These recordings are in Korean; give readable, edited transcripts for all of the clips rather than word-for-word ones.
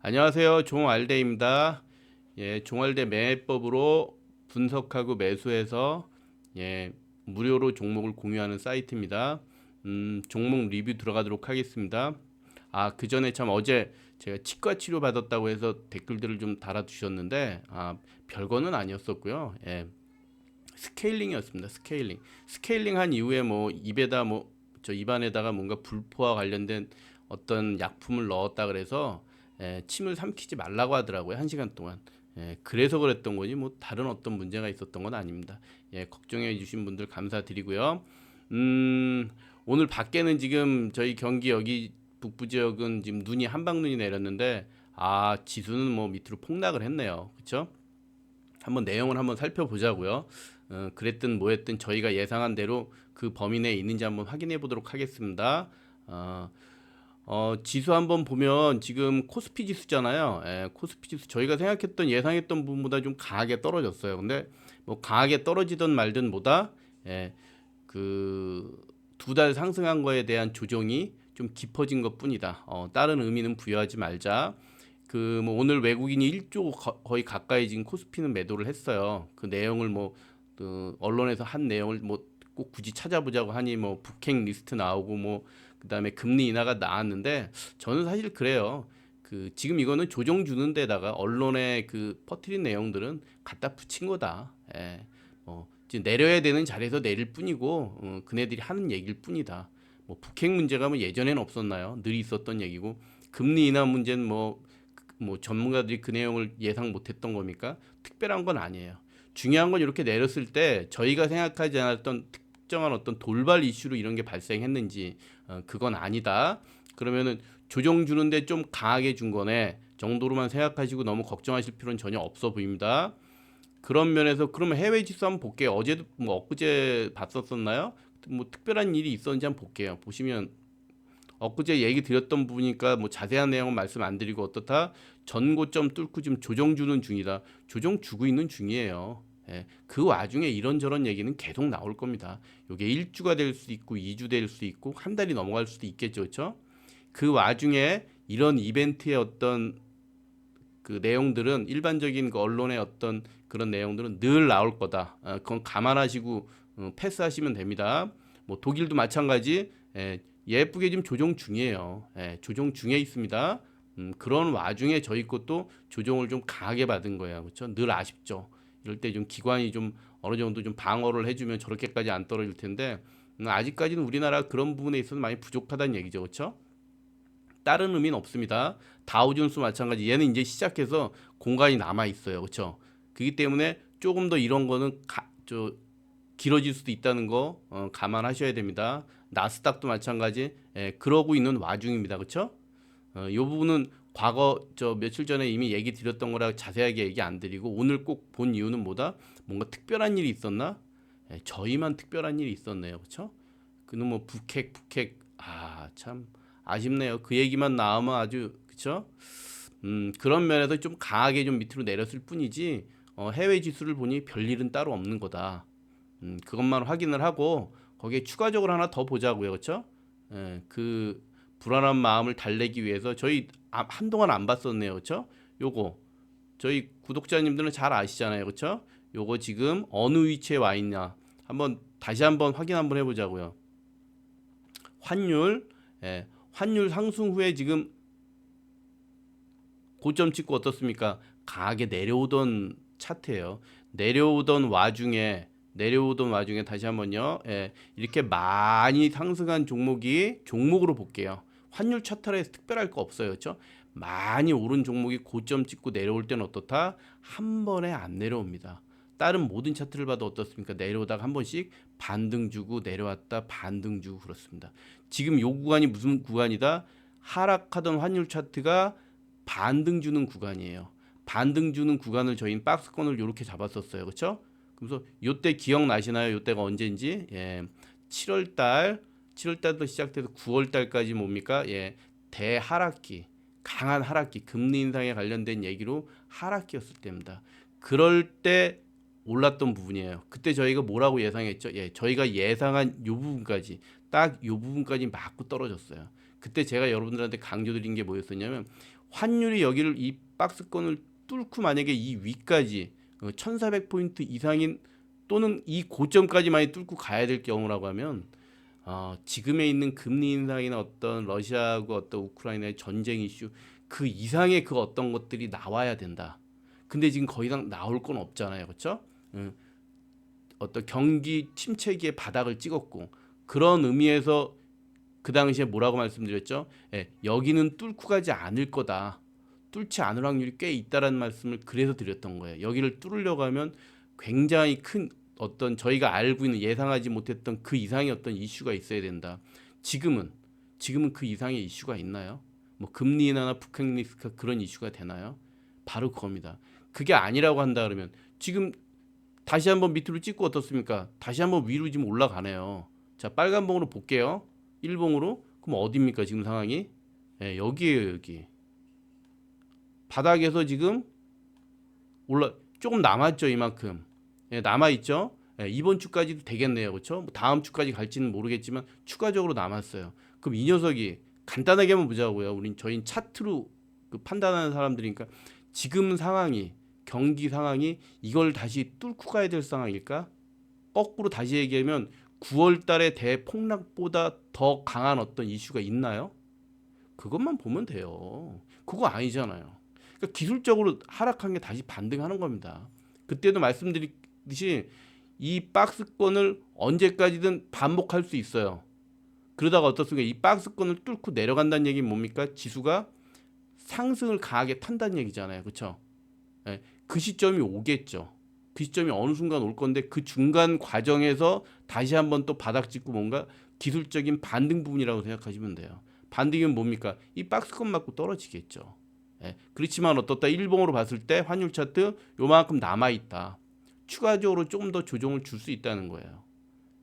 안녕하세요. 종알대입니다. 종알대 매매법으로 분석하고 매수해서 무료로 종목을 공유하는 사이트입니다. 종목 리뷰 들어가도록 하겠습니다. 그 전에 참 어제 제가 치과 치료 받았다고 해서 댓글들을 좀 달아주셨는데 별거는 아니었었고요. 스케일링이었습니다. 스케일링 한 이후에 뭐 입에다 저 입안에다가 뭔가 불포와 관련된 어떤 약품을 넣었다 그래서 침을 삼키지 말라고 하더라고요. 1시간 동안. 그래서 그랬던 거지 뭐 다른 어떤 문제가 있었던 건 아닙니다. 걱정해 주신 분들 감사드리고요. 오늘 밖에는 지금 저희 경기 여기 북부 지역은 지금 눈이 한방눈이 내렸는데 지수는 뭐 밑으로 폭락을 했네요. 그렇죠? 한번 내용을 한번 살펴보자고요. 그랬든 뭐했든 저희가 예상한 대로 그 범위 내에 있는지 한번 확인해 보도록 하겠습니다. 지수 한번 보면 지금 코스피 지수잖아요. 코스피 지수 저희가 생각했던 예상했던 부분보다 좀 강하게 떨어졌어요. 근데 뭐 강하게 떨어지든 말든 보다 그 두 달 상승한 거에 대한 조정이 좀 깊어진 것뿐이다. 다른 의미는 부여하지 말자. 그 뭐 오늘 외국인이 1조 거의 가까이 지금 코스피는 매도를 했어요. 그 내용을 그 언론에서 한 내용을 뭐 꼭 굳이 찾아보자고 하니 뭐 북핵 리스트 나오고 뭐 그다음에 금리 인하가 나왔는데 저는 사실 그래요. 그 지금 이거는 조정 주는 데다가 언론에 그 퍼뜨린 내용들은 갖다 붙인 거다. 지금 내려야 되는 자리에서 내릴 뿐이고 그네들이 하는 얘기일 뿐이다. 뭐 북핵 문제가 뭐 예전에는 없었나요? 늘 있었던 얘기고 금리 인하 문제는 뭐 전문가들이 그 내용을 예상 못했던 겁니까? 특별한 건 아니에요. 중요한 건 이렇게 내렸을 때 저희가 생각하지 않았던 특정한 어떤 돌발 이슈로 이런 게 발생했는지 그건 아니다. 그러면은 조정 주는데 좀 강하게 준 거네 정도로만 생각하시고 너무 걱정하실 필요는 전혀 없어 보입니다. 그런 면에서 그러면 해외 지수 한번 볼게요. 어제도 뭐 엊그제 봤었었나요? 뭐 특별한 일이 있었는지 한번 볼게요. 보시면 엊그제 얘기 드렸던 부분이니까 뭐 자세한 내용은 말씀 안 드리고 어떻다 전고점 뚫고 지금 조정 주는 중이다. 조정 주고 있는 중이에요. 그 와중에 이런저런 얘기는 계속 나올 겁니다. 이게 1주가 될 수 있고 2주 될 수 있고 한 달이 넘어갈 수도 있겠죠. 그렇죠? 그 와중에 이런 이벤트의 어떤 그 내용들은 일반적인 그 언론의 어떤 그런 내용들은 늘 나올 거다. 그건 감안하시고 패스하시면 됩니다. 뭐 독일도 마찬가지 예쁘게 지금 조정 중이에요. 조정 중에 있습니다. 그런 와중에 저희 것도 조정을 좀 강하게 받은 거예요. 그렇죠? 늘 아쉽죠. 이럴 때 좀 기관이 좀 어느 정도 좀 방어를 해주면 저렇게까지 안 떨어질 텐데 아직까지는 우리나라 그런 부분에 있어서 많이 부족하다는 얘기죠. 그렇죠? 다른 의미는 없습니다. 다우존스 마찬가지. 얘는 이제 시작해서 공간이 남아 있어요. 그렇죠? 그렇기 때문에 조금 더 이런 거는 길어질 수도 있다는 거 감안하셔야 됩니다. 나스닥도 마찬가지. 그러고 있는 와중입니다. 그렇죠? 이 부분은 과거 저 며칠 전에 이미 얘기 드렸던 거라 자세하게 얘기 안 드리고 오늘 꼭 본 이유는 뭐다? 뭔가 특별한 일이 있었나? 저희만 특별한 일이 있었네요. 그렇죠? 그는 뭐 북핵 참 아쉽네요. 그 얘기만 나오면 아주 그쵸? 그런 면에서 좀 강하게 좀 밑으로 내렸을 뿐이지 해외 지수를 보니 별일은 따로 없는 거다. 그것만 확인을 하고 거기에 추가적으로 하나 더 보자고요. 그쵸? 그 불안한 마음을 달래기 위해서 저희 한동안 안 봤었네요. 그쵸? 요거 저희 구독자님들은 잘 아시잖아요. 그쵸? 요거 지금 어느 위치에 와 있냐 다시 한번 확인 한번 해보자고요. 환율, 환율 상승 후에 지금 고점 찍고 어떻습니까? 강하게 내려오던 차트예요. 내려오던 와중에 다시 한번요. 이렇게 많이 상승한 종목으로 볼게요. 환율 차트라 해서 특별할 거 없어요. 그렇죠? 많이 오른 종목이 고점 찍고 내려올 때는 어떻다? 한 번에 안 내려옵니다. 다른 모든 차트를 봐도 어떻습니까? 내려오다가 한 번씩 반등 주고 내려왔다 반등 주고 그렇습니다. 지금 요 구간이 무슨 구간이다? 하락하던 환율 차트가 반등 주는 구간이에요. 반등 주는 구간을 저희는 박스권을 이렇게 잡았었어요. 그렇죠? 그래서 요때 기억나시나요? 요때가 언제인지? 7월 달부터 시작돼서 9월 달까지 뭡니까? 대하락기, 강한 하락기, 금리 인상에 관련된 얘기로 하락기였을 때입니다. 그럴 때 올랐던 부분이에요. 그때 저희가 뭐라고 예상했죠? 저희가 예상한 요 부분까지 딱 요 부분까지 맞고 떨어졌어요. 그때 제가 여러분들한테 강조드린 게 뭐였었냐면 환율이 여기를 이 박스권을 뚫고 만약에 이 위까지 1400포인트 이상인 또는 이 고점까지 많이 뚫고 가야 될 경우라고 하면 지금에 있는 금리 인상이나 어떤 러시아하고 어떤 우크라이나의 전쟁 이슈 그 이상의 그 어떤 것들이 나와야 된다. 근데 지금 거의 다 나올 건 없잖아요. 그렇죠? 어떤 경기 침체기의 바닥을 찍었고 그런 의미에서 그 당시에 뭐라고 말씀드렸죠? 여기는 뚫고 가지 않을 거다. 뚫지 않을 확률이 꽤 있다라는 말씀을 그래서 드렸던 거예요. 여기를 뚫으려고 하면 굉장히 큰 어떤 저희가 알고 있는 예상하지 못했던 그 이상의 어떤 이슈가 있어야 된다. 지금은 그 이상의 이슈가 있나요? 뭐 금리 인하나 북핵 리스크 그런 이슈가 되나요? 바로 그겁니다. 그게 아니라고 한다 그러면 지금 다시 한번 밑으로 찍고 어떻습니까? 다시 한번 위로 지금 올라가네요. 자, 빨간 봉으로 볼게요. 1봉으로. 그럼 어디입니까? 지금 상황이? 여기에요, 여기. 바닥에서 지금 조금 남았죠, 이만큼. 남아 있죠. 이번 주까지도 되겠네요, 그렇죠? 다음 주까지 갈지는 모르겠지만 추가적으로 남았어요. 그럼 이 녀석이 간단하게 한번 보자고요. 저희는 차트로 판단하는 사람들이니까 지금 상황이 경기 상황이 이걸 다시 뚫고 가야 될 상황일까? 거꾸로 다시 얘기하면 9월 달에 대폭락보다 더 강한 어떤 이슈가 있나요? 그것만 보면 돼요. 그거 아니잖아요. 그러니까 기술적으로 하락한 게 다시 반등하는 겁니다. 그때도 말씀드렸듯이 이 박스권을 언제까지든 반복할 수 있어요. 그러다가 어떻습니까? 이 박스권을 뚫고 내려간다는 얘기는 뭡니까? 지수가 상승을 강하게 탄다는 얘기잖아요. 그렇죠? 그 시점이 오겠죠. 그 시점이 어느 순간 올 건데 그 중간 과정에서 다시 한번 또 바닥 찍고 뭔가 기술적인 반등 부분이라고 생각하시면 돼요. 반등은 뭡니까? 이 박스권 맞고 떨어지겠죠. 그렇지만 어떻다? 일봉으로 봤을 때 환율 차트 요만큼 남아있다. 추가적으로 조금 더 조정을 줄 수 있다는 거예요.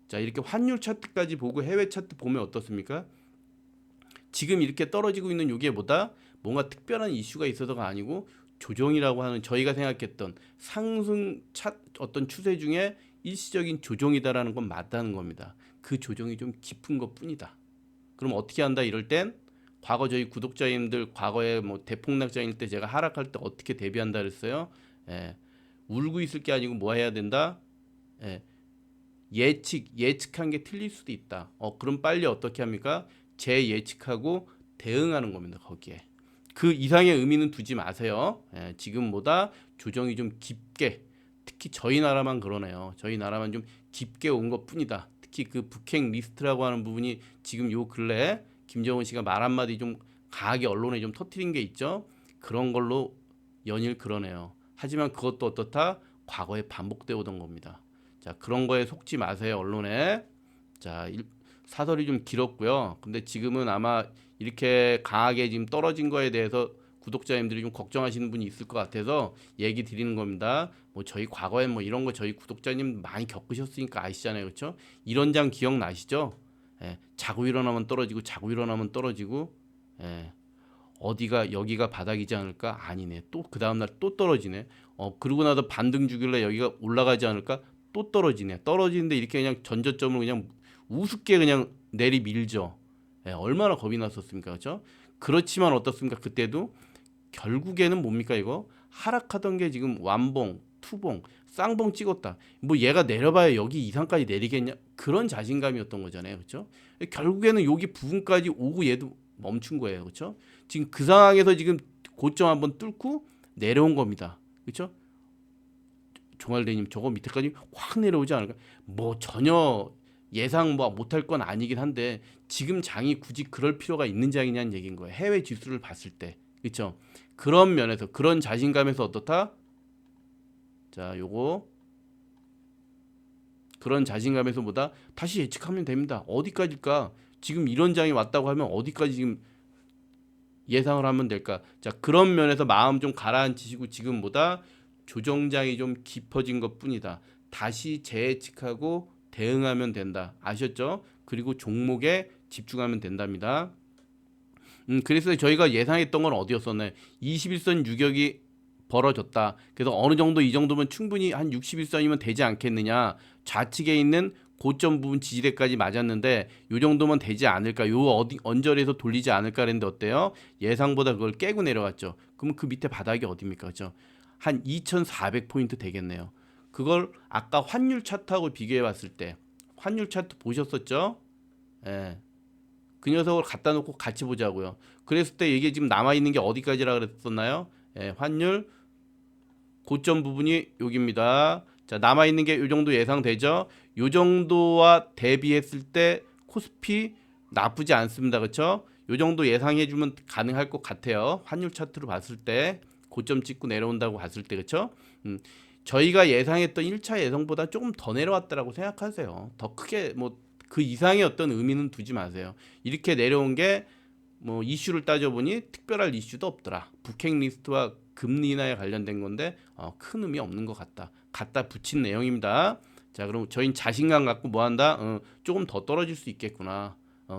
자, 이렇게 환율 차트까지 보고 해외 차트 보면 어떻습니까? 지금 이렇게 떨어지고 있는 요게 뭐다? 뭔가 특별한 이슈가 있어서가 아니고 조정이라고 하는 저희가 생각했던 상승 어떤 추세 중에 일시적인 조정이다라는 건 맞다는 겁니다. 그 조정이 좀 깊은 것 뿐이다. 그럼 어떻게 한다 이럴 땐 과거 저희 구독자님들 과거에 뭐 대폭락장일 때 제가 하락할 때 어떻게 대비한다 그랬어요? 울고 있을 게 아니고 뭐 해야 된다? 예측한 게 틀릴 수도 있다. 그럼 빨리 어떻게 합니까? 재예측하고 대응하는 겁니다. 거기에. 그 이상의 의미는 두지 마세요. 지금보다 조정이 좀 깊게 특히 저희 나라만 그러네요. 저희 나라만 좀 깊게 온 것뿐이다. 특히 그 북핵 리스트라고 하는 부분이 지금 요 근래 김정은 씨가 말 한마디 좀 강하게 언론에 좀 터뜨린 게 있죠. 그런 걸로 연일 그러네요. 하지만 그것도 어떻다? 과거에 반복되어 오던 겁니다. 자, 그런 거에 속지 마세요, 언론에. 자, 사설이 좀 길었고요. 근데 지금은 아마 이렇게 강하게 지금 떨어진 거에 대해서 구독자님들이 좀 걱정하시는 분이 있을 것 같아서 얘기 드리는 겁니다. 뭐 저희 과거에 뭐 이런 거 저희 구독자님 많이 겪으셨으니까 아시잖아요, 그렇죠? 이런 장 기억나시죠? 자고 일어나면 떨어지고 자고 일어나면 떨어지고 어디가 여기가 바닥이지 않을까? 아니네. 또 그 다음날 또 떨어지네. 그러고 나서 반등 주길래 여기가 올라가지 않을까? 또 떨어지네. 떨어지는데 이렇게 그냥 전저점을 그냥 우습게 그냥 내리밀죠. 얼마나 겁이 났었습니까, 그렇죠? 그렇지만 어떻습니까? 그때도 결국에는 뭡니까 이거 하락하던 게 지금 완봉, 투봉, 쌍봉 찍었다. 뭐 얘가 내려봐야 여기 이상까지 내리겠냐? 그런 자신감이었던 거잖아요, 그렇죠? 결국에는 여기 부분까지 오고 얘도 멈춘 거예요, 그렇죠? 지금 그 상황에서 지금 고점 한번 뚫고 내려온 겁니다, 그렇죠? 종알대님 저거 밑에까지 확 내려오지 않을까? 뭐 전혀 예상 뭐 못할 건 아니긴 한데 지금 장이 굳이 그럴 필요가 있는 장이냐는 얘기인 거예요. 해외 지수를 봤을 때, 그렇죠? 그런 면에서 그런 자신감에서 어떻다? 자, 요거 그런 자신감에서 보다 다시 예측하면 됩니다. 어디까지일까? 지금 이런 장이 왔다고 하면 어디까지 지금 예상을 하면 될까? 자, 그런 면에서 마음 좀 가라앉히시고 지금보다 조정장이 좀 깊어진 것뿐이다. 다시 재예측하고 대응하면 된다. 아셨죠? 그리고 종목에 집중하면 된답니다. 그래서 저희가 예상했던 건 어디였었나요? 21선 유격이 벌어졌다. 그래서 어느 정도 이 정도면 충분히 한 61선이면 되지 않겠느냐. 좌측에 있는 고점 부분 지지대까지 맞았는데 요 정도면 되지 않을까, 요 어디 언저리에서 돌리지 않을까 했는데 어때요? 예상보다 그걸 깨고 내려갔죠. 그러면 그 밑에 바닥이 어디입니까? 그죠? 한 2400포인트 되겠네요. 그걸 아까 환율 차트하고 비교해 봤을 때 환율 차트 보셨었죠? 예. 그 녀석을 갖다 놓고 같이 보자고요. 그랬을 때 이게 지금 남아 있는 게 어디까지라 그랬었나요? 예, 환율 고점 부분이 여기입니다. 자, 남아 있는 게 요 정도 예상되죠? 요 정도와 대비했을 때 코스피 나쁘지 않습니다. 그렇죠? 요 정도 예상해 주면 가능할 것 같아요. 환율 차트로 봤을 때 고점 찍고 내려온다고 봤을 때, 그렇죠? 저희가 예상했던 1차 예상보다 조금 더 내려왔다라고 생각하세요. 더 크게 뭐 그 이상의 어떤 의미는 두지 마세요. 이렇게 내려온 게 뭐 이슈를 따져보니 특별할 이슈도 없더라. 북핵 리스트와 금리 인하에 관련된 건데 큰 의미 없는 것 같다. 갖다 붙인 내용입니다. 자, 그럼 저희는 자신감 갖고 뭐 한다? 조금 더 떨어질 수 있겠구나.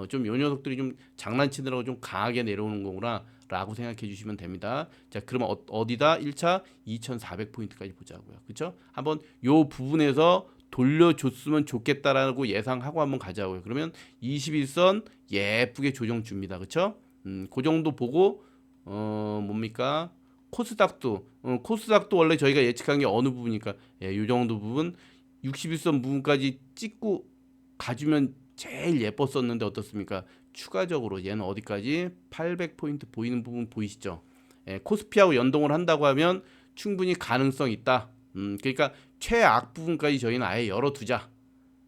좀 요 녀석들이 좀 장난치느라고 좀 강하게 내려오는 거구나 라고 생각해 주시면 됩니다. 자, 그러면 어디다? 1차 2400포인트까지 보자고요. 그렇죠? 한번 요 부분에서 돌려줬으면 좋겠다라고 예상하고 한번 가자고요. 그러면 21선 예쁘게 조정 줍니다. 그렇죠? 그 정도 보고 뭡니까? 코스닥도 원래 저희가 예측한 게 어느 부분이니까 예, 요 정도 부분 61선 부분까지 찍고 가주면 제일 예뻤었는데 어떻습니까? 추가적으로 얘는 어디까지 800포인트 보이는 부분 보이시죠? 예, 코스피하고 연동을 한다고 하면 충분히 가능성 있다. 그러니까 최악 부분까지 저희는 아예 열어두자.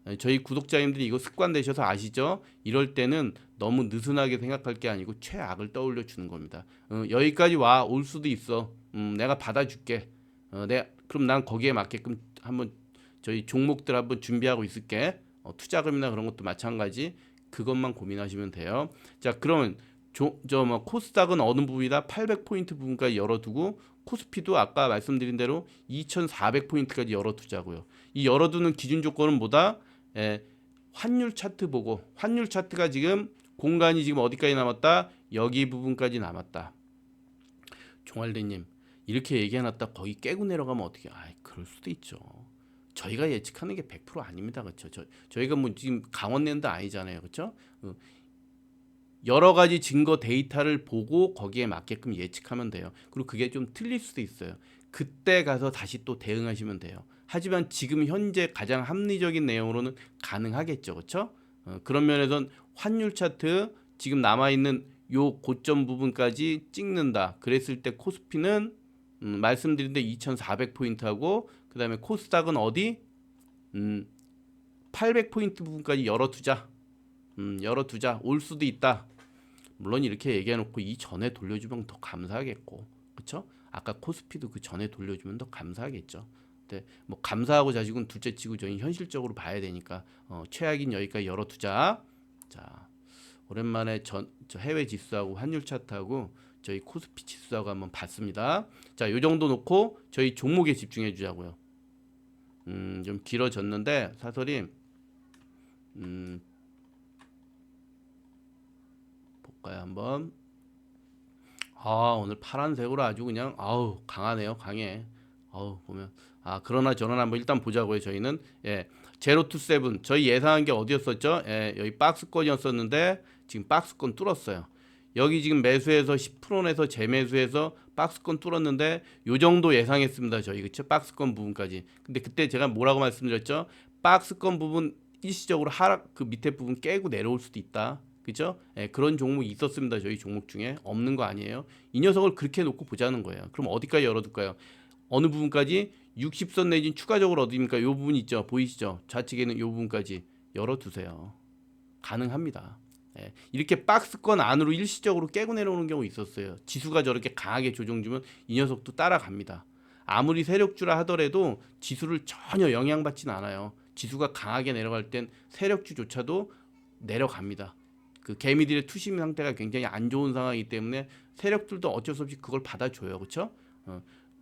예, 저희 구독자님들이 이거 습관 되셔서 아시죠? 이럴 때는 너무 느슨하게 생각할 게 아니고 최악을 떠올려 주는 겁니다. 여기까지 와 올 수도 있어. 내가 받아줄게. 그럼 난 거기에 맞게끔 한번 저희 종목들 한번 준비하고 있을게. 투자금이나 그런 것도 마찬가지. 그것만 고민하시면 돼요. 자, 그러면 뭐 코스닥은 어느 부분이다? 800포인트 부분까지 열어두고 코스피도 아까 말씀드린 대로 2400포인트까지 열어두자고요. 이 열어두는 기준 조건은 뭐다? 환율 차트 보고, 환율 차트가 지금 공간이 지금 어디까지 남았다? 여기 부분까지 남았다. 종알대님 이렇게 얘기해놨다 거기 깨고 내려가면 어떻게? 그럴 수도 있죠. 저희가 예측하는 게 100% 아닙니다. 그렇죠? 저희가 뭐 지금 강원 낸도 아니잖아요. 그렇죠? 여러 가지 증거 데이터를 보고 거기에 맞게끔 예측하면 돼요. 그리고 그게 좀 틀릴 수도 있어요. 그때 가서 다시 또 대응하시면 돼요. 하지만 지금 현재 가장 합리적인 내용으로는 가능하겠죠. 그렇죠? 그런 면에선 환율 차트 지금 남아있는 요 고점 부분까지 찍는다. 그랬을 때 코스피는 말씀드린 데 2400포인트하고 그 다음에 코스닥은 어디? 800포인트 부분까지 열어두자. 열어두자. 올 수도 있다. 물론 이렇게 얘기해놓고 이 전에 돌려주면 더 감사하겠고, 그렇죠? 아까 코스피도 그 전에 돌려주면 더 감사하겠죠. 근데 뭐 감사하고 자식은 둘째치고 저희 현실적으로 봐야 되니까 최악인 여기까지 열어두자. 자, 오랜만에 저 해외 지수하고 환율 차트하고 저희 코스피 지수하고 한번 봤습니다. 자, 요 정도 놓고 저희 종목에 집중해 주자고요. 좀 길어졌는데 사설이 볼까요 한번. 오늘 파란색으로 아주 그냥 강하네요. 강해. 보면 그러나 저러나 한번 일단 보자고요. 저희는 제로 투 세븐 저희 예상한 게 어디였었죠? 여기 박스권이었었는데 지금 박스권 뚫었어요. 여기 지금 매수해서 10% 내서 재매수해서 박스권 뚫었는데 요 정도 예상했습니다. 저희 그쵸? 박스권 부분까지. 근데 그때 제가 뭐라고 말씀드렸죠? 박스권 부분 일시적으로 하락 그 밑에 부분 깨고 내려올 수도 있다. 그죠? 그런 종목이 있었습니다. 저희 종목 중에 없는 거 아니에요. 이 녀석을 그렇게 놓고 보자는 거예요. 그럼 어디까지 열어둘까요? 어느 부분까지? 60선 내진 추가적으로 어디입니까? 요 부분 있죠. 보이시죠? 좌측에는 요 부분까지 열어두세요. 가능합니다. 이렇게 박스권 안으로 일시적으로 깨고 내려오는 경우 있었어요. 지수가 저렇게 강하게 조정 주면 이 녀석도 따라갑니다. 아무리 세력주라 하더라도 지수를 전혀 영향받지는 않아요. 지수가 강하게 내려갈 땐 세력주조차도 내려갑니다. 그 개미들의 투심 상태가 굉장히 안 좋은 상황이기 때문에 세력들도 어쩔 수 없이 그걸 받아줘요. 그렇죠?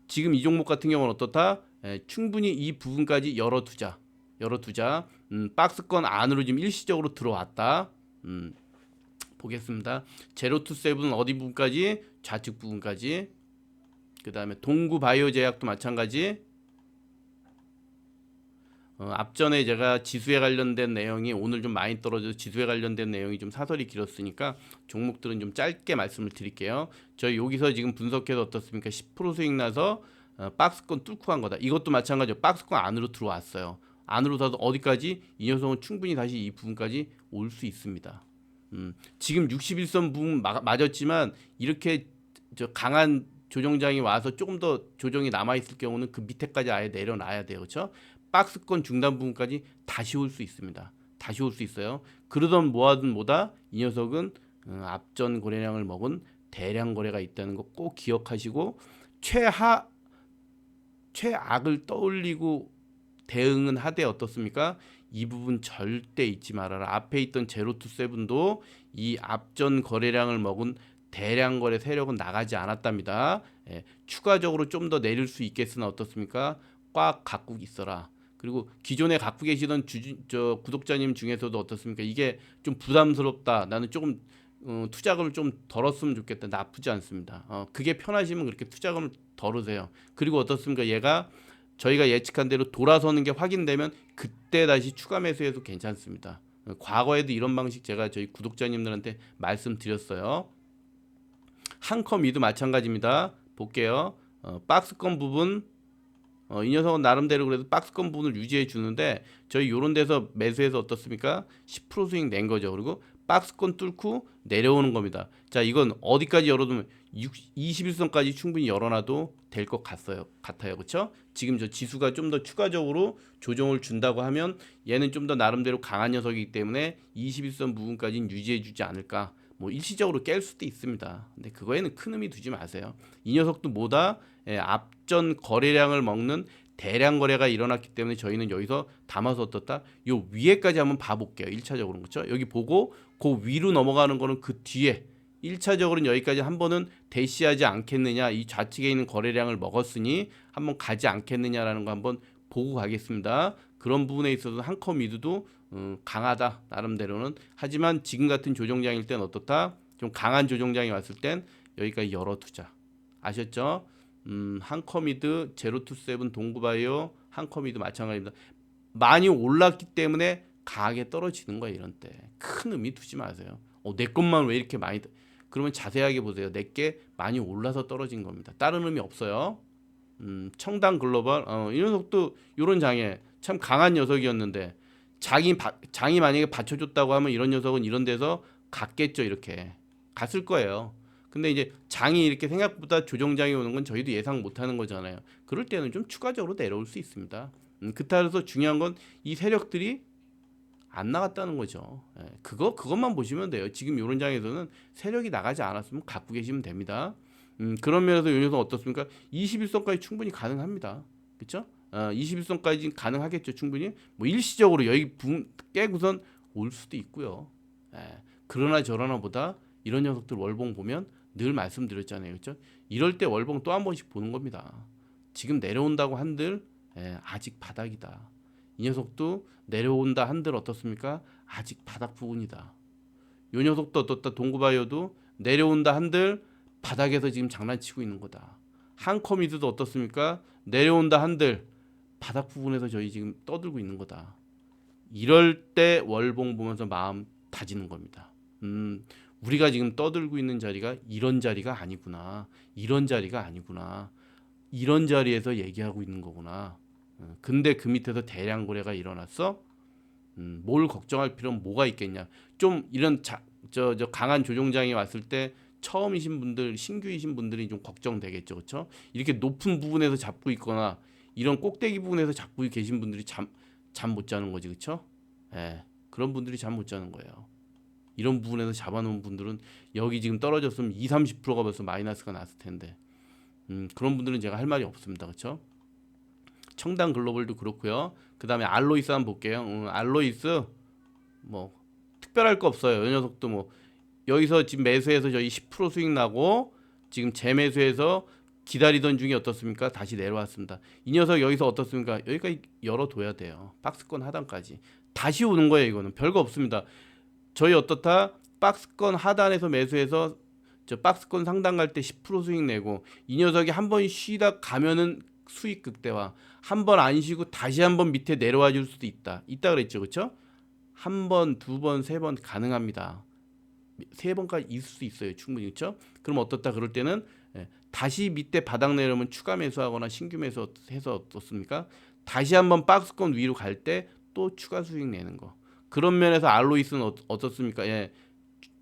지금 이 종목 같은 경우는 어떻다? 충분히 이 부분까지 열어두자. 박스권 안으로 지금 일시적으로 들어왔다. 보겠습니다. 제로 투 세븐은 어디 부분까지? 좌측 부분까지. 그 다음에 동구 바이오 제약도 마찬가지. 앞전에 제가 지수에 관련된 내용이 오늘 좀 많이 떨어져서 지수에 관련된 내용이 좀 사설이 길었으니까 종목들은 좀 짧게 말씀을 드릴게요. 저희 여기서 지금 분석해서 어떻습니까? 10% 수익 나서 박스권 뚫고 간 거다. 이것도 마찬가지로 박스권 안으로 들어왔어요. 안으로 들어서 어디까지? 이 녀석은 충분히 다시 이 부분까지 올 수 있습니다. 지금 61선 부분 맞았지만 이렇게 강한 조정장이 와서 조금 더 조정이 남아 있을 경우는 그 밑에까지 아예 내려놔야 돼요. 그렇죠? 박스권 중단 부분까지 다시 올 수 있습니다. 다시 올 수 있어요. 그러던 뭐하든 뭐다 이 녀석은 앞전 거래량을 먹은 대량 거래가 있다는 거 꼭 기억하시고 최악을 떠올리고 대응은 하되 어떻습니까? 이 부분 절대 잊지 말아라. 앞에 있던 제로투세븐도 이 앞전 거래량을 먹은 대량 거래 세력은 나가지 않았답니다. 추가적으로 좀 더 내릴 수 있겠으나 어떻습니까? 꽉 갖고 있어라. 그리고 기존에 갖고 계시던 구독자님 중에서도 어떻습니까? 이게 좀 부담스럽다. 나는 조금 투자금을 좀 덜었으면 좋겠다. 나쁘지 않습니다. 그게 편하시면 그렇게 투자금을 덜으세요. 그리고 어떻습니까? 얘가 저희가 예측한 대로 돌아서는 게 확인되면 그때 다시 추가 매수해도 괜찮습니다. 과거에도 이런 방식 제가 저희 구독자님들한테 말씀드렸어요. 한컴이도 마찬가지입니다. 볼게요. 박스권 부분 이 녀석은 나름대로 그래도 박스권 부분을 유지해 주는데 저희 요런 데서 매수해서 어떻습니까? 10% 수익 낸 거죠. 그리고 박스권 뚫고 내려오는 겁니다. 자, 이건 어디까지 열어두면 21선까지 충분히 열어놔도 될 것 같아요. 그렇죠? 지금 저 지수가 좀 더 추가적으로 조정을 준다고 하면 얘는 좀 더 나름대로 강한 녀석이기 때문에 21선 부분까지는 유지해 주지 않을까. 뭐 일시적으로 깰 수도 있습니다. 근데 그거에는 큰 의미 두지 마세요. 이 녀석도 뭐다? 앞전 거래량을 먹는 대량 거래가 일어났기 때문에 저희는 여기서 담아서 어떻다? 요 위에까지 한번 봐볼게요. 1차적으로 그렇죠? 여기 보고 그 위로 넘어가는 거는 그 뒤에 1차적으로는 여기까지 한 번은 대시하지 않겠느냐. 이 좌측에 있는 거래량을 먹었으니 한번 가지 않겠느냐라는 거 한번 보고 가겠습니다. 그런 부분에 있어서 한컴미드도 강하다 나름대로는. 하지만 지금 같은 조정장일 땐 어떻다? 좀 강한 조정장이 왔을 땐 여기까지 열어두자. 아셨죠? 한컴미드, 제로투세븐, 동구바이오, 한컴미드 마찬가지입니다. 많이 올랐기 때문에 강하게 떨어지는 거예요. 이런 때 큰 의미 두지 마세요. 내 것만 왜 이렇게 많이 그러면 자세하게 보세요. 내게 많이 올라서 떨어진 겁니다. 다른 의미 없어요. 청당 글로벌 이 녀석도 이런 장에 참 강한 녀석이었는데 장이 만약에 받쳐줬다고 하면 이런 녀석은 이런 데서 갔겠죠. 이렇게 갔을 거예요. 근데 이제 장이 이렇게 생각보다 조정장이 오는 건 저희도 예상 못하는 거잖아요. 그럴 때는 좀 추가적으로 내려올 수 있습니다. 그따라서 중요한 건 이 세력들이 안 나갔다는 거죠. 그것만 보시면 돼요. 지금 이런 장에서는 세력이 나가지 않았으면 갖고 계시면 됩니다. 그런 면에서 이 녀석 어떻습니까? 21선까지 충분히 가능합니다. 그렇죠? 21선까지 가능하겠죠. 충분히. 뭐 일시적으로 여기 깨고선 올 수도 있고요. 그러나 저러나 보다 이런 녀석들 월봉 보면 늘 말씀드렸잖아요. 그렇죠? 이럴 때 월봉 또 한 번씩 보는 겁니다. 지금 내려온다고 한들 아직 바닥이다. 이 녀석도 내려온다 한들 어떻습니까? 아직 바닥 부분이다. 요 녀석도 어떻다? 동구바이오도 내려온다 한들 바닥에서 지금 장난치고 있는 거다. 한컴이드도 어떻습니까? 내려온다 한들 바닥 부분에서 저희 지금 떠들고 있는 거다. 이럴 때 월봉 보면서 마음 다지는 겁니다. 우리가 지금 떠들고 있는 자리가 이런 자리가 아니구나. 이런 자리가 아니구나. 이런 자리에서 얘기하고 있는 거구나. 근데 그 밑에서 대량 거래가 일어났어. 뭘 걱정할 필요는 뭐가 있겠냐. 좀 이런 저 강한 조정장이 왔을 때 처음이신 분들, 신규이신 분들이 좀 걱정되겠죠. 그렇죠? 이렇게 높은 부분에서 잡고 있거나 이런 꼭대기 부분에서 잡고 계신 분들이 잠 못 자는 거지. 그렇죠? 그런 분들이 잠 못 자는 거예요. 이런 부분에서 잡아놓은 분들은 여기 지금 떨어졌으면 20-30%가 벌써 마이너스가 났을 텐데 그런 분들은 제가 할 말이 없습니다. 그렇죠? 청당 글로벌도 그렇고요. 그 다음에 알로이스 한번 볼게요. 알로이스 뭐 특별할 거 없어요. 이 녀석도 뭐 여기서 지금 매수해서 저희 10% 수익 나고 지금 재매수해서 기다리던 중에 어떻습니까? 다시 내려왔습니다. 이 녀석 여기서 어떻습니까? 여기까지 열어둬야 돼요. 박스권 하단까지 다시 오는 거예요. 이거는 별거 없습니다. 저희 어떻다? 박스권 하단에서 매수해서 저 박스권 상단 갈 때 10% 수익 내고 이 녀석이 한 번 쉬다 가면은 수익 극대화. 한 번 안 쉬고 다시 한 번 밑에 내려와 줄 수도 있다 그랬죠. 그렇죠? 한 번, 두 번, 세 번 가능합니다. 세 번까지 있을 수 있어요. 충분히. 그렇죠? 그럼 어떻다 그럴 때는 다시 밑에 바닥 내려오면 추가 매수하거나 신규 매수해서 어떻습니까? 다시 한번 박스권 위로 갈 때 또 추가 수익 내는 거. 그런 면에서 알로이스는 어떻습니까?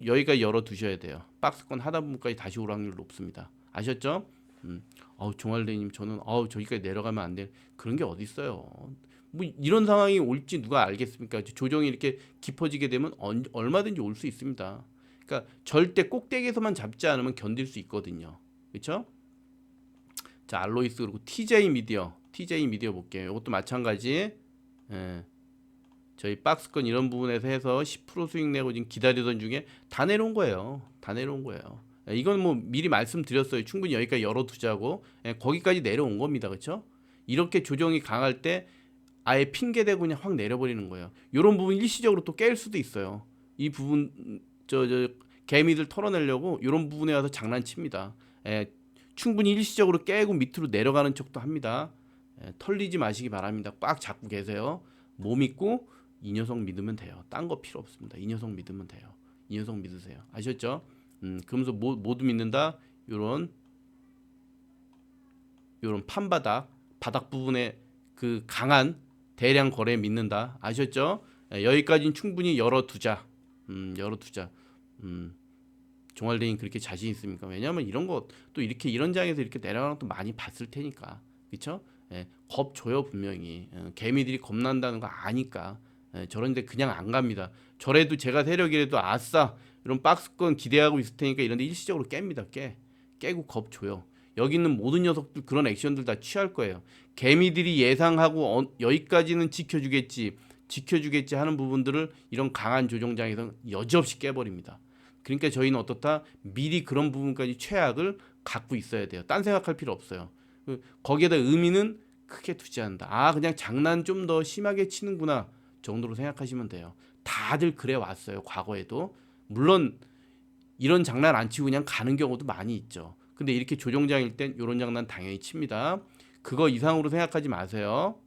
여기까지 열어 두셔야 돼요. 박스권 하단부분까지 다시 올 확률 높습니다. 아셨죠? 종알대님 저는 저기까지 내려가면 안 돼. 그런 게 어디 있어요? 뭐 이런 상황이 올지 누가 알겠습니까? 조정이 이렇게 깊어지게 되면 얼마든지 올 수 있습니다. 그러니까 절대 꼭대기에서만 잡지 않으면 견딜 수 있거든요. 그렇죠? 자, 알로이스 그리고 TJ 미디어 볼게요. 이것도 마찬가지. 저희 박스권 이런 부분에서 해서 10% 수익 내고 지금 기다리던 중에 다 내려온 거예요. 다 내려온 거예요. 이건 뭐 미리 말씀드렸어요. 충분히 여기까지 열어두자고. 거기까지 내려온 겁니다. 그렇죠? 이렇게 조정이 강할 때 아예 핑계대고 그냥 확 내려버리는 거예요. 이런 부분 일시적으로 또 깰 수도 있어요. 이 부분 개미들 털어내려고 이런 부분에 와서 장난칩니다. 충분히 일시적으로 깨고 밑으로 내려가는 척도 합니다. 털리지 마시기 바랍니다. 꽉 잡고 계세요. 몸 믿고 이 녀석 믿으면 돼요. 딴 거 필요 없습니다. 이 녀석 믿으면 돼요. 이 녀석 믿으세요. 아셨죠? 그러면서 모두 믿는다. 요런 판바닥 바닥 부분에 그 강한 대량 거래 믿는다. 아셨죠? 여기까지는 충분히 열어두자. 열어두자. 종알대인 그렇게 자신 있습니까? 왜냐하면 이런 거 또 이렇게 이런 장에서 이렇게 내려가는 것도 많이 봤을 테니까. 그렇죠? 겁 줘요 분명히. 개미들이 겁난다는 거 아니까. 저런데 그냥 안 갑니다. 저래도 제가 세력이라도 아싸 이런 박스권 기대하고 있을 테니까 이런데 일시적으로 깹니다. 깨고 겁 줘요. 여기 있는 모든 녀석들 그런 액션들 다 취할 거예요. 개미들이 예상하고 여기까지는 지켜주겠지 하는 부분들을 이런 강한 조정장에서 여지없이 깨버립니다. 그러니까 저희는 어떻다? 미리 그런 부분까지 최악을 갖고 있어야 돼요. 딴 생각할 필요 없어요. 거기에다 의미는 크게 두지 않는다. 그냥 장난 좀 더 심하게 치는구나 정도로 생각하시면 돼요. 다들 그래 왔어요. 과거에도. 물론 이런 장난 안 치고 그냥 가는 경우도 많이 있죠. 근데 이렇게 조정장일 땐 이런 장난 당연히 칩니다. 그거 이상으로 생각하지 마세요.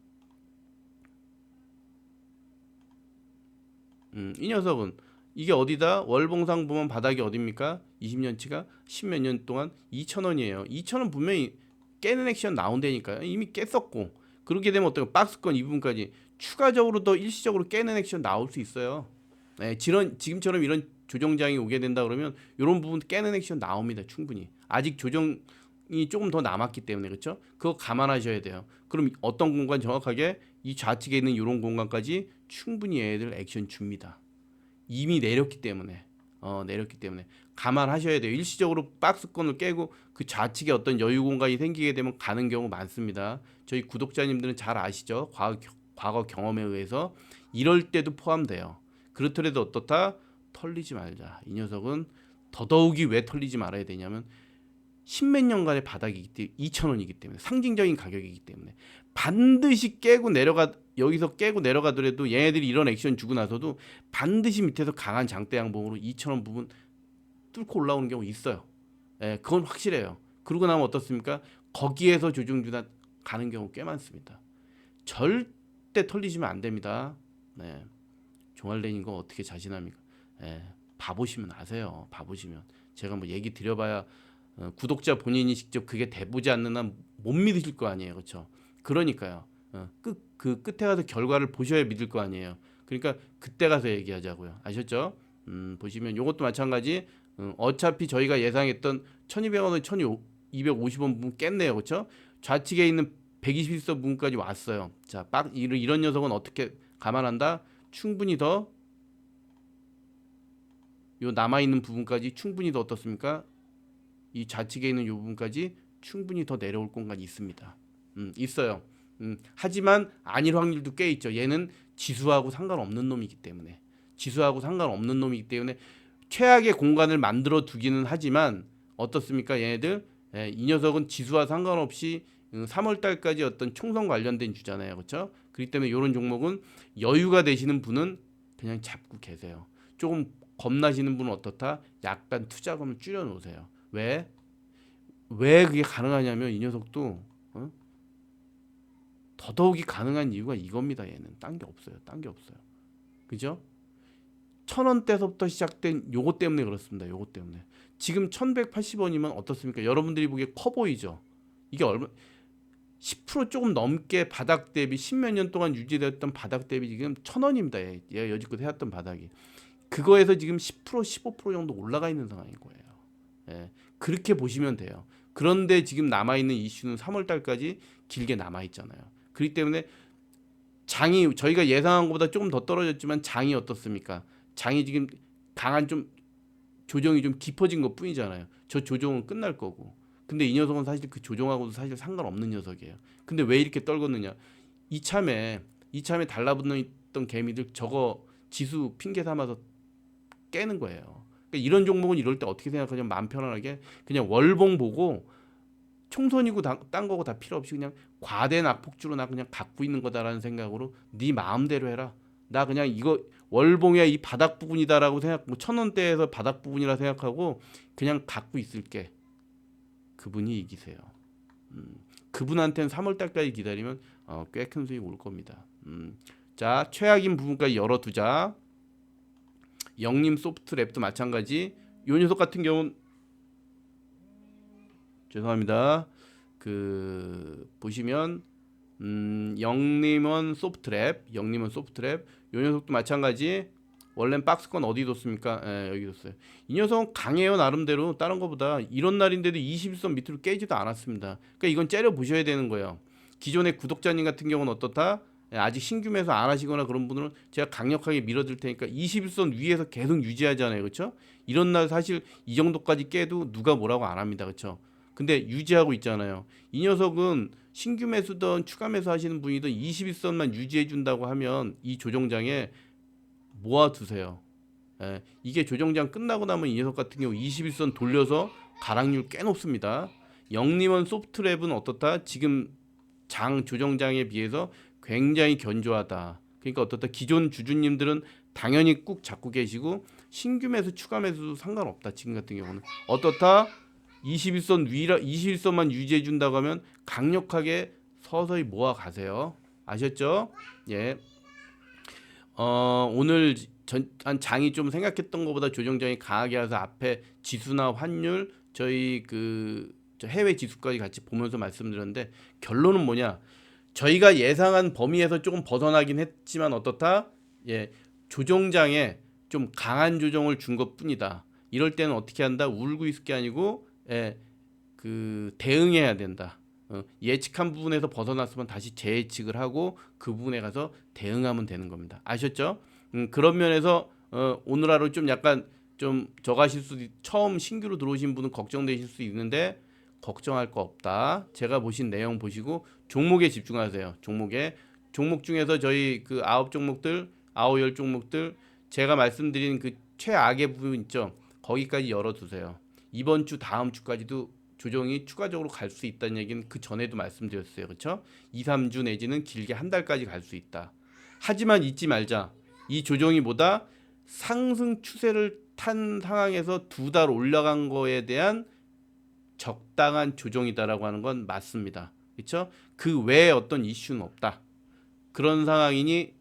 이 녀석은 이게 어디다? 월봉상 보면 바닥이 어딥니까? 20년치가 10몇 년 동안 2,000원이에요. 2,000원 분명히 깨는 액션 나온다니까요. 이미 깼었고 그렇게 되면 어때요? 박스권 이 부분까지 추가적으로 더 일시적으로 깨는 액션 나올 수 있어요. 지금처럼 이런 조정장이 오게 된다 그러면 이런 부분 깨는 액션 나옵니다. 충분히. 아직 조정이 조금 더 남았기 때문에 그렇죠? 그거 감안하셔야 돼요. 그럼 어떤 공간 정확하게 이 좌측에 있는 이런 공간까지 충분히 얘들 액션 줍니다. 이미 내렸기 때문에 감안하셔야 돼요. 일시적으로 박스권을 깨고 그 좌측에 어떤 여유 공간이 생기게 되면 가는 경우 많습니다. 저희 구독자님들은 잘 아시죠? 과거 경험에 의해서 이럴 때도 포함돼요. 그렇더라도 어떻다? 털리지 말자. 이 녀석은 더더욱이 왜 털리지 말아야 되냐면 십몇 년간의 바닥이기 때문에 2,000원이기 때문에 상징적인 가격이기 때문에 반드시 여기서 깨고 내려가더라도 얘네들이 이런 액션 주고 나서도 반드시 밑에서 강한 장대 양봉으로 2,000원 부분 뚫고 올라오는 경우 있어요. 그건 확실해요. 그러고 나면 어떻습니까? 거기에서 조정주다 가는 경우 꽤 많습니다. 절대 털리시면 안 됩니다. 종알레인 거 어떻게 자신합니까? 봐보시면 아세요. 봐보시면 제가 뭐 얘기 드려봐야 구독자 본인이 직접 그게 돼보지 않는 한 못 믿으실 거 아니에요, 그렇죠? 그러니까요. 그 끝에 가서 결과를 보셔야 믿을 거 아니에요. 그러니까 그때 가서 얘기하자고요. 아셨죠? 보시면 이것도 마찬가지. 어차피 저희가 예상했던 1,200원에 1,250원 부분 깼네요, 그렇죠? 좌측에 있는 121선 부분까지 왔어요. 자, 이런 녀석은 어떻게 감안한다? 충분히 더 요 남아 있는 부분까지 충분히 더 어떻습니까? 이 좌측에 있는 요 부분까지 충분히 더 내려올 공간이 있습니다. 있어요. 하지만 아닐 확률도 꽤 있죠. 얘는 지수하고 상관없는 놈이기 때문에 최악의 공간을 만들어 두기는 하지만 어떻습니까? 얘네들 이 녀석은 지수와 상관없이 3월 달까지 어떤 총선 관련된 주잖아요. 그렇죠? 그렇기 때문에 이런 종목은 여유가 되시는 분은 그냥 잡고 계세요. 조금 겁나시는 분은 어떻다? 약간 투자금을 줄여 놓으세요. 왜 그게 가능하냐면 이 녀석도 더더욱이 가능한 이유가 이겁니다. 얘는 딴 게 없어요. 딴 게 없어요. 그죠? 1,000원대서부터 시작된 요거 때문에 그렇습니다. 요거 때문에. 지금 1,180원이면 어떻습니까? 여러분들이 보기에 커 보이죠? 이게 얼마 10% 조금 넘게 바닥 대비 10몇 년 동안 유지되었던 바닥 대비 지금 1,000원입니다. 얘가 여지껏 해왔던 바닥이. 그거에서 지금 10% 15% 정도 올라가 있는 상황인 거예요. 예, 그렇게 보시면 돼요. 그런데 지금 남아있는 이슈는 3월 달까지 길게 남아있잖아요. 그렇기 때문에 장이 저희가 예상한 것보다 조금 더 떨어졌지만 장이 어떻습니까? 장이 지금 강한 좀 조정이 좀 깊어진 것 뿐이잖아요. 저 조정은 끝날 거고. 근데 이 녀석은 사실 그 조정하고도 사실 상관없는 녀석이에요. 근데 왜 이렇게 떨궜느냐? 이참에 달라붙는 있던 개미들 저거 지수 핑계 삼아서 깨는 거예요. 그러니까 이런 종목은 이럴 때 어떻게 생각하냐면 마음 편안하게 그냥 월봉 보고 총선이고 딴 거고 다 필요 없이 그냥 과대 낙폭주로 나 그냥 갖고 있는 거다라는 생각으로 네 마음대로 해라. 나 그냥 이거 월봉의 이 바닥 부분이다라고 생각, 뭐 1,000원대에서 바닥 부분이라 생각하고 그냥 갖고 있을게. 그분이 이기세요. 그분한테는 3월 달까지 기다리면 꽤 큰 수익 올 겁니다. 자, 최악인 부분까지 열어두자. 영림 소프트랩도 마찬가지. 요 녀석 같은 경우는 죄송합니다. 그 보시면 영림원 소프트랩 요 녀석도 마찬가지. 원래는 박스권 어디 뒀습니까? 예, 여기 뒀어요. 이 녀석은 강해요 나름대로. 다른 거보다 이런 날인데도 21선 밑으로 깨지도 않았습니다. 그러니까 이건 째려 보셔야 되는 거예요. 기존의 구독자님 같은 경우는 어떻다? 예, 아직 신규 매수 안 하시거나 그런 분들은 제가 강력하게 밀어드릴 테니까 21선 위에서 계속 유지하잖아요. 그렇죠? 이런 날 사실 이 정도까지 깨도 누가 뭐라고 안 합니다. 그렇죠? 근데 유지하고 있잖아요. 이 녀석은 신규 매수든 추가 매수 하시는 분이든 21선만 유지해 준다고 하면 이 조정장에 모아두세요. 예, 이게 조정장 끝나고 나면 이 녀석 같은 경우 21선 돌려서 가락률 꽤 높습니다. 영림원 소프트랩은 어떻다? 지금 장 조정장에 비해서 굉장히 견조하다. 그러니까 어떻다? 기존 주주님들은 당연히 꾹 잡고 계시고 신규 매수 추가 매수도 상관없다. 지금 같은 경우는 어떻다? 21선 위라 21선만 유지해 준다고 하면 강력하게 서서히 모아 가세요. 아셨죠? 예. 오늘 한 장이 좀 생각했던 것보다 조정장이 강하게 와서 앞에 지수나 환율 저희 저 해외 지수까지 같이 보면서 말씀드렸는데 결론은 뭐냐? 저희가 예상한 범위에서 조금 벗어나긴 했지만 어떻다? 예, 조정장에 좀 강한 조정을 준 것뿐이다. 이럴 때는 어떻게 한다? 울고 있을 게 아니고 예, 그 대응해야 된다. 예측한 부분에서 벗어났으면 다시 재예측을 하고 그 부분에 가서 대응하면 되는 겁니다. 아셨죠? 그런 면에서 오늘 하루 좀 약간 좀 저가실 수도 처음 신규로 들어오신 분은 걱정되실 수 있는데 걱정할 거 없다. 제가 보신 내용 보시고 종목에 집중하세요. 종목 중에서 저희 그 9종목들, 10종목들 제가 말씀드린 그 최악의 부분 있죠. 거기까지 열어두세요. 이번 주 다음 주까지도 조정이 추가적으로 갈 수 있다는 얘기는 그 전에도 말씀드렸어요. 그렇죠? 2, 3주 내지는 길게 한 달까지 갈 수 있다. 하지만 잊지 말자. 이 조정이 뭐다? 상승 추세를 탄 상황에서 2달 올라간 거에 대한 적당한 조정이다라고 하는 건 맞습니다. 그렇죠? 그 외에 어떤 이슈는 없다. 그런 상황이니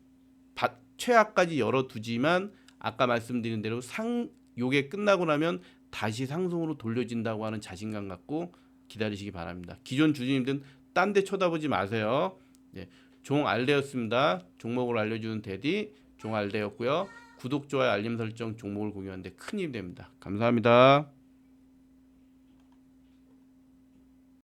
최하까지 열어두지만 아까 말씀드린 대로 요게 끝나고 나면 다시 상승으로 돌려진다고 하는 자신감 갖고 기다리시기 바랍니다. 기존 주주님들은 딴 데 쳐다보지 마세요. 네, 종 알레였습니다. 종목을 알려주는 데디 종 알레였고요. 구독, 좋아요, 알림 설정 종목을 공유하는데 큰 힘이 됩니다. 감사합니다.